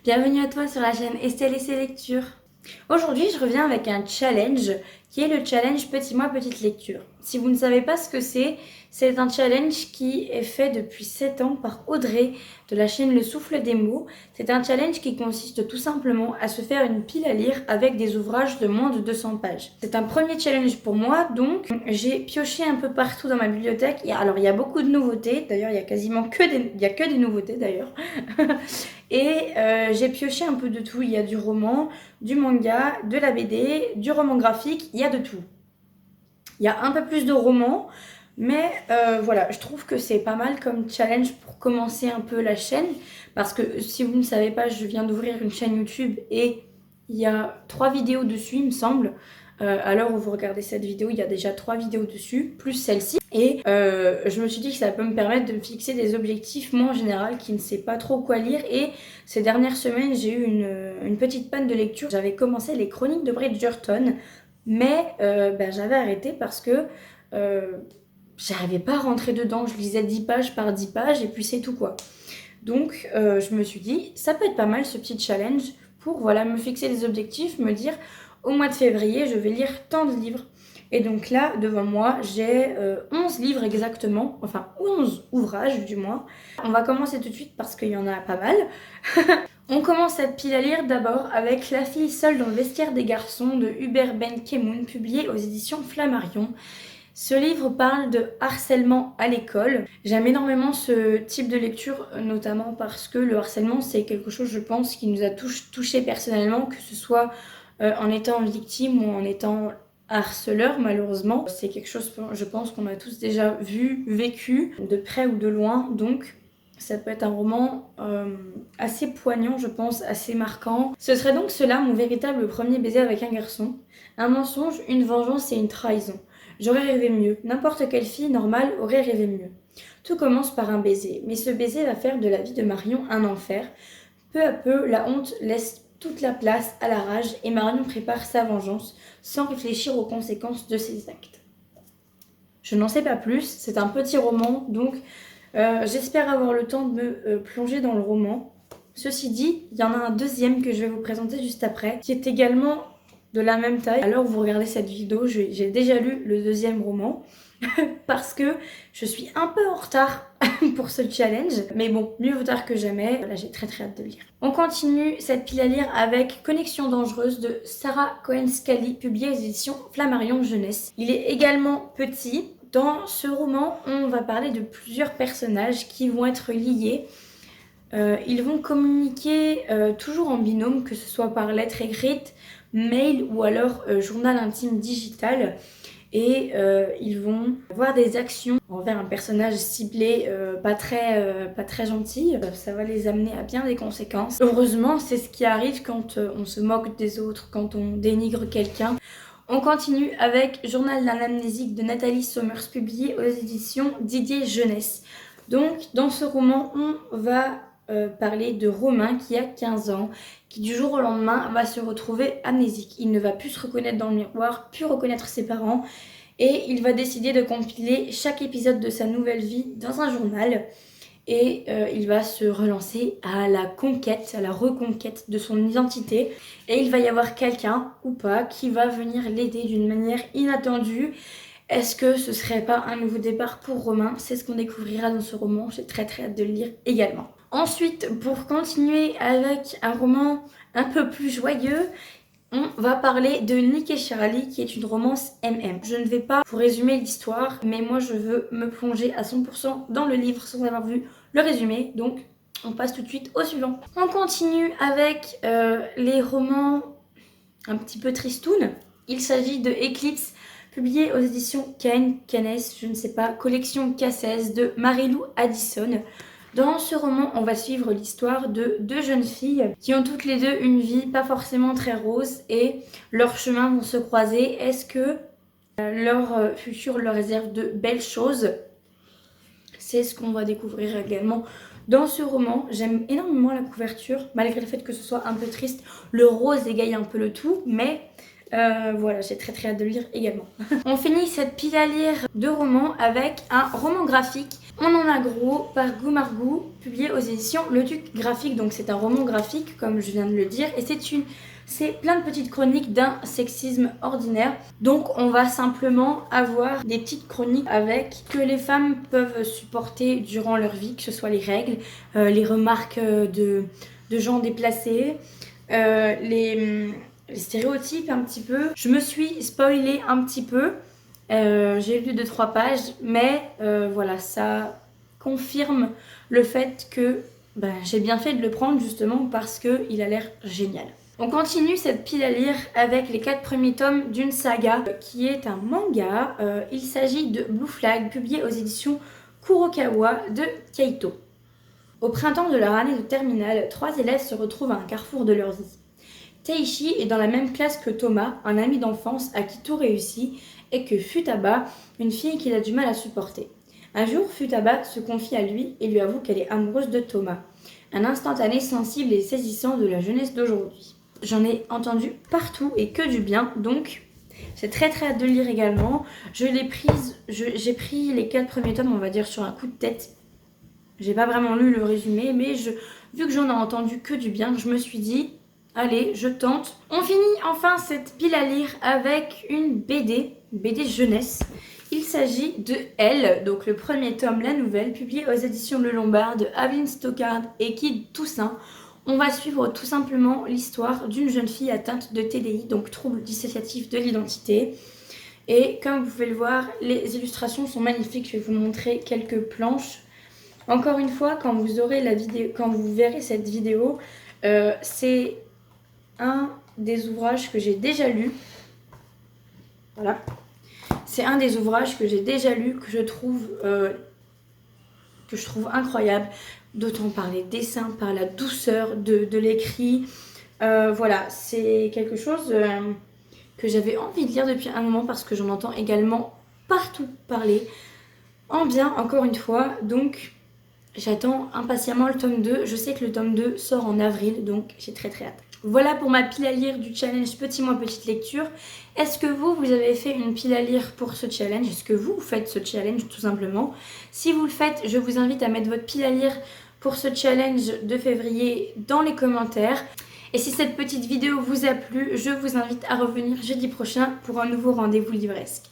Bienvenue à toi sur la chaîne Estelle et ses lectures. Aujourd'hui, je reviens avec un challenge qui est le challenge Petit mois petite lecture. Si vous ne savez pas ce que c'est un challenge qui est fait depuis 7 ans par Audrey de la chaîne Le Souffle des mots. C'est un challenge qui consiste tout simplement à se faire une pile à lire avec des ouvrages de moins de 200 pages. C'est un premier challenge pour moi, donc j'ai pioché un peu partout dans ma bibliothèque. Alors il y a beaucoup de nouveautés, d'ailleurs il y a quasiment que des nouveautés d'ailleurs. Et j'ai pioché un peu de tout. Il y a du roman, du manga, de la BD, du roman graphique, il y a de tout. Il y a un peu plus de romans, mais voilà, je trouve que c'est pas mal comme challenge pour commencer un peu la chaîne. Parce que si vous ne savez pas, je viens d'ouvrir une chaîne YouTube et il y a 3 vidéos dessus, il me semble. À l'heure où vous regardez cette vidéo, il y a déjà 3 vidéos dessus, plus celle-ci. Et je me suis dit que ça peut me permettre de me fixer des objectifs, moi en général, qui ne sais pas trop quoi lire. Et ces dernières semaines, j'ai eu une petite panne de lecture. J'avais commencé les Chroniques de Bridgerton, mais j'avais arrêté parce que j'arrivais pas à rentrer dedans. Je lisais 10 pages par 10 pages et puis c'est tout quoi. Donc je me suis dit, ça peut être pas mal ce petit challenge pour voilà, me fixer des objectifs, me dire au mois de février, je vais lire tant de livres. Et donc là, devant moi, j'ai 11 livres exactement, enfin 11 ouvrages du moins. On va commencer tout de suite parce qu'il y en a pas mal. On commence cette pile à lire d'abord avec La fille seule dans le vestiaire des garçons de Hubert Ben Kemoun, publié aux éditions Flammarion. Ce livre parle de harcèlement à l'école. J'aime énormément ce type de lecture, notamment parce que le harcèlement, c'est quelque chose, je pense, qui nous a touché personnellement, que ce soit en étant victime ou en étant harceleur, malheureusement. C'est quelque chose, je pense, qu'on a tous déjà vu, vécu, de près ou de loin, donc ça peut être un roman assez poignant, je pense, assez marquant. Ce serait donc cela, mon véritable premier baiser avec un garçon. Un mensonge, une vengeance et une trahison. J'aurais rêvé mieux. N'importe quelle fille normale aurait rêvé mieux. Tout commence par un baiser, mais ce baiser va faire de la vie de Marion un enfer. Peu à peu, la honte laisse toute la place à la rage et Marion prépare sa vengeance sans réfléchir aux conséquences de ses actes. Je n'en sais pas plus, c'est un petit roman, donc j'espère avoir le temps de me plonger dans le roman. Ceci dit, il y en a un deuxième que je vais vous présenter juste après, qui est également de la même taille. Alors vous regardez cette vidéo, j'ai déjà lu le deuxième roman parce que je suis un peu en retard pour ce challenge, mais bon, mieux vaut tard que jamais. Là, j'ai très hâte de lire. On continue cette pile à lire avec Connexion dangereuse de Sarah Cohen-Scally, publié aux éditions Flammarion Jeunesse. Il est également petit. Dans ce roman, on va parler de plusieurs personnages qui vont être liés. Ils vont communiquer toujours en binôme, que ce soit par lettre écrite, mail ou alors journal intime digital. Et ils vont avoir des actions envers un personnage ciblé pas très gentil. Ça va les amener à bien des conséquences. Heureusement, c'est ce qui arrive quand on se moque des autres, quand on dénigre quelqu'un. On continue avec Journal d'un amnésique de Nathalie Sommers, publié aux éditions Didier Jeunesse. Donc, dans ce roman, on va parler de Romain qui a 15 ans, qui du jour au lendemain va se retrouver amnésique. Il ne va plus se reconnaître dans le miroir, plus reconnaître ses parents, et il va décider de compiler chaque épisode de sa nouvelle vie dans un journal. Et il va se relancer à la conquête, à la reconquête de son identité. Et il va y avoir quelqu'un, ou pas, qui va venir l'aider d'une manière inattendue. Est-ce que ce serait pas un nouveau départ pour Romain? C'est ce qu'on découvrira dans ce roman. J'ai très hâte de le lire également. Ensuite, pour continuer avec un roman un peu plus joyeux, on va parler de Nick et Charlie, qui est une romance MM. Je ne vais pas vous résumer l'histoire, mais moi je veux me plonger à 100% dans le livre sans avoir vu le résumé, donc on passe tout de suite au suivant. On continue avec les romans un petit peu tristounes. Il s'agit de Eclipse, publié aux éditions Canes, je ne sais pas, collection Cassez de Marilou Addison. Dans ce roman, on va suivre l'histoire de 2 jeunes filles qui ont toutes les deux une vie pas forcément très rose et leurs chemins vont se croiser. Est-ce que leur futur leur réserve de belles choses? C'est ce qu'on va découvrir également dans ce roman. J'aime énormément la couverture, malgré le fait que ce soit un peu triste. Le rose égaye un peu le tout, mais voilà, j'ai très hâte de le lire également. On finit cette pile à lire de romans avec un roman graphique On en a gros par Gou Margou, publié aux éditions Le Duc Graphique. Donc c'est un roman graphique, comme je viens de le dire, et c'est plein de petites chroniques d'un sexisme ordinaire. Donc on va simplement avoir des petites chroniques avec que les femmes peuvent supporter durant leur vie, que ce soit les règles, les remarques de gens déplacés, les stéréotypes un petit peu. Je me suis spoilée un petit peu. J'ai lu 2-3 pages, mais voilà, ça confirme le fait que j'ai bien fait de le prendre justement parce qu'il a l'air génial. On continue cette pile à lire avec les 4 premiers tomes d'une saga qui est un manga. Il s'agit de Blue Flag, publié aux éditions Kurokawa de Kaito. Au printemps de leur année de terminale, 3 élèves se retrouvent à un carrefour de leur vie. Teishi est dans la même classe que Thomas, un ami d'enfance à qui tout réussit, et que Futaba, une fille qu'il a du mal à supporter. Un jour, Futaba se confie à lui et lui avoue qu'elle est amoureuse de Thomas. Un instantané sensible et saisissant de la jeunesse d'aujourd'hui. J'en ai entendu partout et que du bien, donc j'ai très hâte de lire également. J'ai pris les 4 premiers tomes, on va dire, sur un coup de tête. J'ai pas vraiment lu le résumé, mais vu que j'en ai entendu que du bien, je me suis dit, allez, je tente. On finit enfin cette pile à lire avec une BD jeunesse. Il s'agit de Elle, donc le premier tome, la nouvelle, publiée aux éditions Le Lombard de Aveline Stockard et Kid Toussaint. On va suivre tout simplement l'histoire d'une jeune fille atteinte de TDI, donc trouble dissociatif de l'identité. Et comme vous pouvez le voir, les illustrations sont magnifiques. Je vais vous montrer quelques planches. Encore une fois, quand vous verrez cette vidéo, c'est un des ouvrages que j'ai déjà lu. Voilà. C'est un des ouvrages que j'ai déjà lu, que je trouve incroyable, d'autant par les dessins, par la douceur de l'écrit. Voilà, c'est quelque chose que j'avais envie de lire depuis un moment parce que j'en entends également partout parler. En bien, encore une fois, donc j'attends impatiemment le tome 2. Je sais que le tome 2 sort en avril, donc j'ai très hâte. Voilà pour ma pile à lire du challenge Petit Mois Petite Lecture. Est-ce que vous avez fait une pile à lire pour ce challenge? Est-ce que vous faites ce challenge tout simplement? Si vous le faites, je vous invite à mettre votre pile à lire pour ce challenge de février dans les commentaires. Et si cette petite vidéo vous a plu, je vous invite à revenir jeudi prochain pour un nouveau rendez-vous livresque.